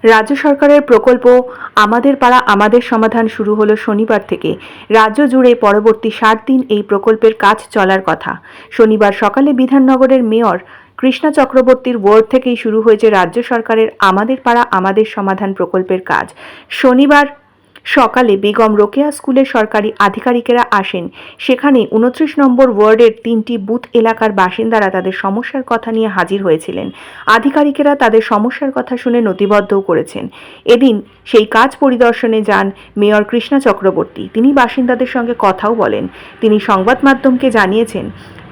রাজ্য সরকারের প্রকল্প আমাদের পাড়া আমাদের সমাধান শুরু হলো শনিবার থেকে। রাজ্য জুড়ে পরবর্তী 60 দিন এই প্রকল্পের কাজ চলার কথা। শনিবার সকালে বিধাননগরের মেয়র কৃষ্ণা চক্রবর্তীর ওয়ার্ড থেকেই শুরু হয়েছে রাজ্য সরকারের আমাদের পাড়া আমাদের সমাধান প্রকল্পের কাজ। শনিবার সকালে বেগম রোকেয়া স্কুলের সরকারি আধিকারিকেরা আসেন। সেখানে 29 নম্বর ওয়ার্ডের 3টি বুথ এলাকার বাসিন্দারা তাদের সমস্যার কথা নিয়ে হাজির হয়েছিলেন। আধিকারিকেরা তাদের সমস্যার কথা শুনে নথিবদ্ধও করেছেন। এদিন সেই কাজ পরিদর্শনে যান মেয়র কৃষ্ণা চক্রবর্তী। তিনি বাসিন্দাদের সঙ্গে কথাও বলেন। তিনি সংবাদ মাধ্যমকে জানিয়েছেন,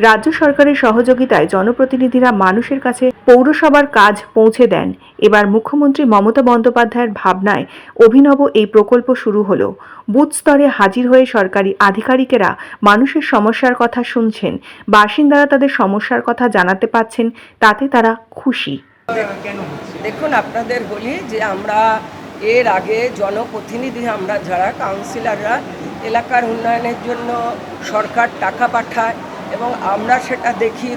রাজ্য সরকারের সহযোগিতায় জনপ্রতিনিধিরা মানুষের কাছে পৌরসভার কাজ পৌঁছে দেন। এবার মুখ্যমন্ত্রী মমতা বন্দ্যোপাধ্যায়ের ভাবনায় অভিনব এই প্রকল্প শুরু হলো। বুথ স্তরে হাজির হয়ে সরকারি আধিকারিকেরা মানুষের সমস্যার কথা শুনছেন। বাসিন্দারা তাদের সমস্যার কথা জানাতে পারছেন, তাতে তারা খুশি। দেখুন, আপনাদের বলি যে আমরা এর আগে জনপ্রতিনিধি আমরা যারা কাউন্সিলররা এলাকার উন্নয়নের জন্য সরকার টাকা পাঠায় এবং আমরা সেটা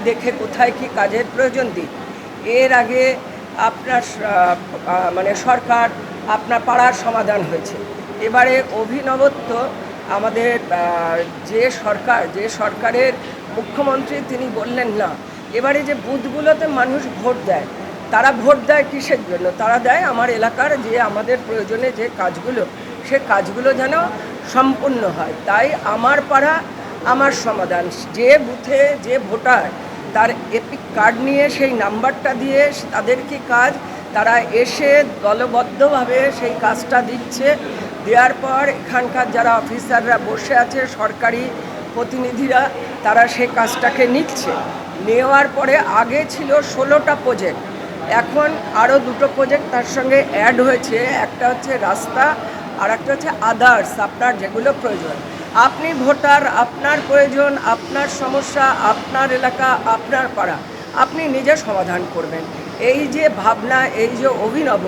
দেখে কোথায় কি কাজের প্রয়োজন দিই। এর আগে আপনার সরকার আপনার পাড়ার সমাধান হয়েছে। এবারে অভিনবত্ব আমাদের যে সরকারের মুখ্যমন্ত্রী তিনি বললেন না, এবারে যে বুথগুলোতে মানুষ ভোট দেয়, তারা ভোট দেয় কিসের জন্য? তারা দেয় আমার এলাকার যে আমাদের প্রয়োজনে যে কাজগুলো, সে কাজগুলো যেন সম্পূর্ণ হয়। তাই আমার পাড়া আমার সমাধান, যে বুথে যে ভোটার তার এপিক কার্ড নিয়ে সেই নাম্বারটা দিয়ে তাদের কি কাজ, তারা এসে দলবদ্ধভাবে সেই কাজটা দিচ্ছে। দেওয়ার পর এখানকার যারা অফিসাররা বসে আছে, সরকারি প্রতিনিধিরা, তারা সেই কাজটাকে নিচ্ছে। নেওয়ার পরে আগে ছিল 16টা প্রজেক্ট, এখন আরও 2টো প্রজেক্ট তার সঙ্গে অ্যাড হয়েছে। একটা হচ্ছে রাস্তা, আর একটা হচ্ছে আদার্স, আপনার যেগুলো প্রয়োজন। আপনি ভোটার, আপনার প্রয়োজন, আপনার সমস্যা, আপনার এলাকা, আপনার পাড়া, আপনি নিজে সমাধান করবেন। এই যে ভাবনা, এই যে অভিনব,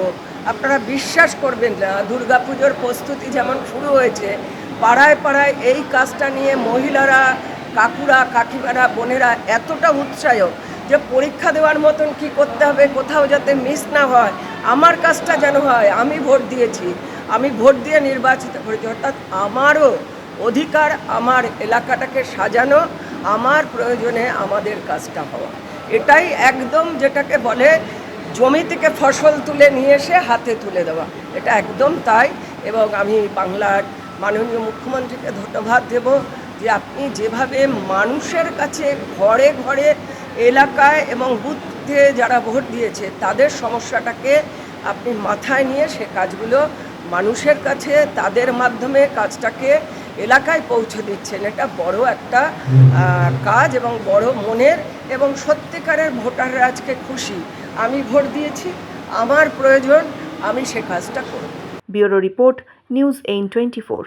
আপনারা বিশ্বাস করবেন না। দুর্গাপুজোর প্রস্তুতি যেমন শুরু হয়েছে, পাড়ায় পাড়ায় এই কাজটা নিয়ে মহিলারা, কাকুরা, কাকিমারা, বোনেরা এতটা উৎসাহ যে পরীক্ষা দেওয়ার মতন কি করতে হবে, কোথাও যাতে মিস না হয়, আমার কাজটা যেন হয়। আমি ভোট দিয়েছি, আমি ভোট দিয়ে নির্বাচিত করেছি, অর্থাৎ আমারও অধিকার আমার এলাকাটাকে সাজানো, আমার প্রয়োজনে আমাদের কাজটা হওয়া। এটাই একদম যেটাকে বলে জমি থেকে ফসল তুলে নিয়ে এসে হাতে তুলে দেওয়া, এটা একদম তাই। এবং আমি বাংলার মাননীয় মুখ্যমন্ত্রীকে ধন্যবাদ দেব যে আপনি যেভাবে মানুষের কাছে ঘরে ঘরে এলাকায় এবং বুথে যারা ভোট দিয়েছে তাদের সমস্যাটাকে আপনি মাথায় নিয়ে সে কাজগুলো মানুষের কাছে তাদের মাধ্যমে কাজটাকে এলাকায় পৌঁছে দিচ্ছেন। এটা বড় একটা কাজ এবং বড় মনের, এবং সত্যিকারের ভোটাররা আজকে খুশি। আমি ভোট দিয়েছি, আমার প্রয়োজন, আমি সে কাজটা করব। Bureau report, news 824।